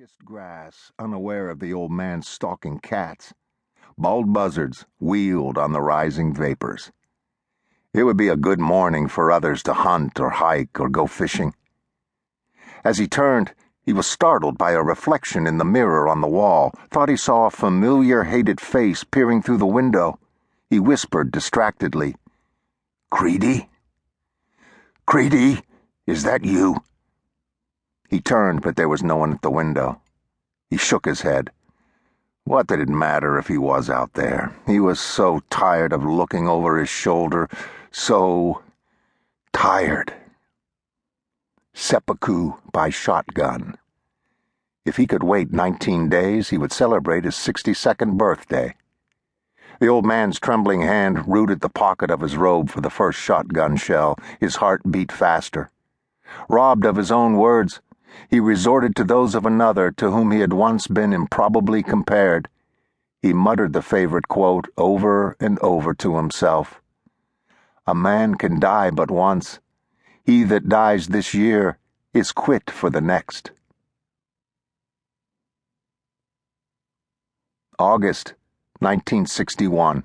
kissed grass, unaware of the old man stalking cats. Bald buzzards wheeled on the rising vapors. It would be a good morning for others to hunt or hike or go fishing. As he turned, he was startled by a reflection in the mirror on the wall, thought he saw a familiar, hated face peering through the window. He whispered distractedly, "Creedy? Creedy, is that you?" He turned, but there was no one at the window. He shook his head. What did it matter if he was out there? He was so tired of looking over his shoulder. So tired. Seppuku by shotgun. If he could wait 19 days, he would celebrate his 62nd birthday. The old man's trembling hand rooted the pocket of his robe for the first shotgun shell. His heart beat faster. Robbed of his own words, he resorted to those of another to whom he had once been improbably compared. He muttered the favorite quote over and over to himself. "A man can die but once. He that dies this year is quit for the next." August 1961.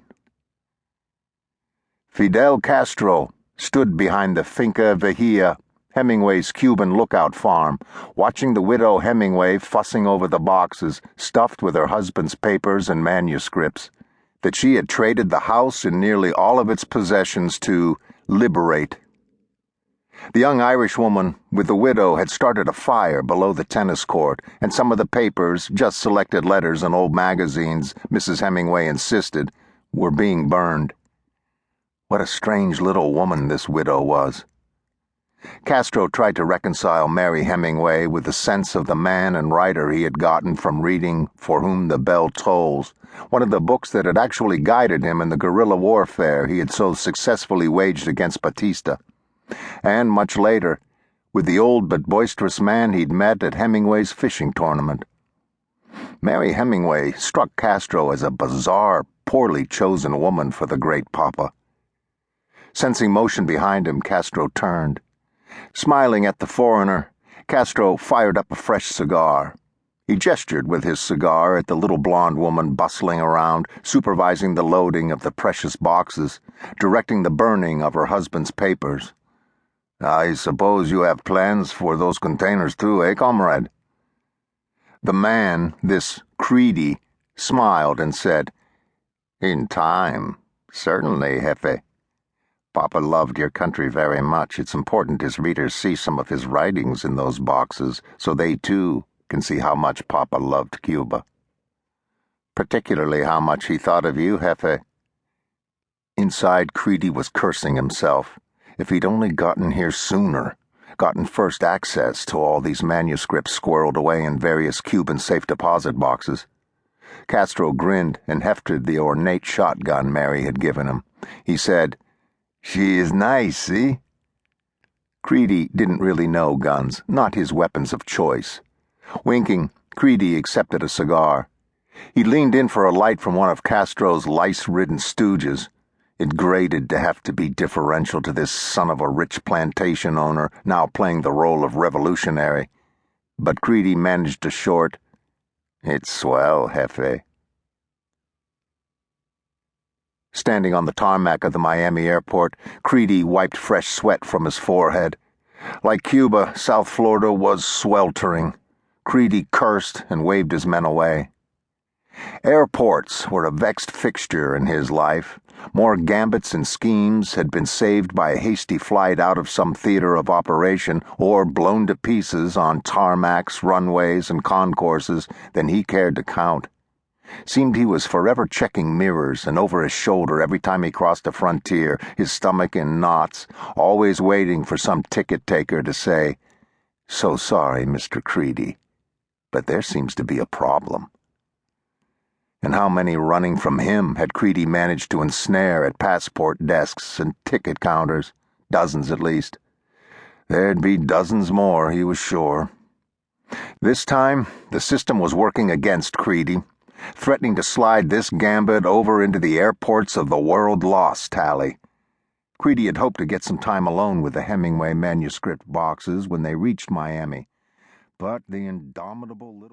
Fidel Castro stood behind the Finca Vejia, Hemingway's Cuban lookout farm, watching the widow Hemingway fussing over the boxes stuffed with her husband's papers and manuscripts that she had traded the house and nearly all of its possessions to liberate. The young Irishwoman with the widow had started a fire below the tennis court, and some of the papers, just selected letters and old magazines, Mrs. Hemingway insisted, were being burned. What a strange little woman this widow was. Castro tried to reconcile Mary Hemingway with the sense of the man and writer he had gotten from reading For Whom the Bell Tolls, one of the books that had actually guided him in the guerrilla warfare he had so successfully waged against Batista, and much later, with the old but boisterous man he'd met at Hemingway's fishing tournament. Mary Hemingway struck Castro as a bizarre, poorly chosen woman for the great papa. Sensing motion behind him, Castro turned. Smiling at the foreigner, Castro fired up a fresh cigar. He gestured with his cigar at the little blonde woman bustling around, supervising the loading of the precious boxes, directing the burning of her husband's papers. "I suppose you have plans for those containers too, eh, comrade?" The man, this Creedy, smiled and said, "In time, certainly, Jefe. Papa loved your country very much. It's important his readers see some of his writings in those boxes, so they, too, can see how much Papa loved Cuba. Particularly how much he thought of you, Jefe." Inside, Creedy was cursing himself. If he'd only gotten here sooner, gotten first access to all these manuscripts squirreled away in various Cuban safe deposit boxes. Castro grinned and hefted the ornate shotgun Mary had given him. He said, "She is nice, see?" Creedy didn't really know guns, not his weapons of choice. Winking, Creedy accepted a cigar. He leaned in for a light from one of Castro's lice-ridden stooges. It grated to have to be deferential to this son of a rich plantation owner now playing the role of revolutionary. But Creedy managed a short, "It's swell, Jefe." Standing on the tarmac of the Miami airport, Creedy wiped fresh sweat from his forehead. Like Cuba, South Florida was sweltering. Creedy cursed and waved his men away. Airports were a vexed fixture in his life. More gambits and schemes had been saved by a hasty flight out of some theater of operation or blown to pieces on tarmacs, runways, and concourses than he cared to count. Seemed he was forever checking mirrors and over his shoulder every time he crossed a frontier, his stomach in knots, always waiting for some ticket-taker to say, "So sorry, Mr. Creedy, but there seems to be a problem." And how many running from him had Creedy managed to ensnare at passport desks and ticket counters? Dozens at least. There'd be dozens more, he was sure. This time, the system was working against Creedy, threatening to slide this gambit over into the airports of the world loss tally. Creedy had hoped to get some time alone with the Hemingway manuscript boxes when they reached Miami, but the indomitable little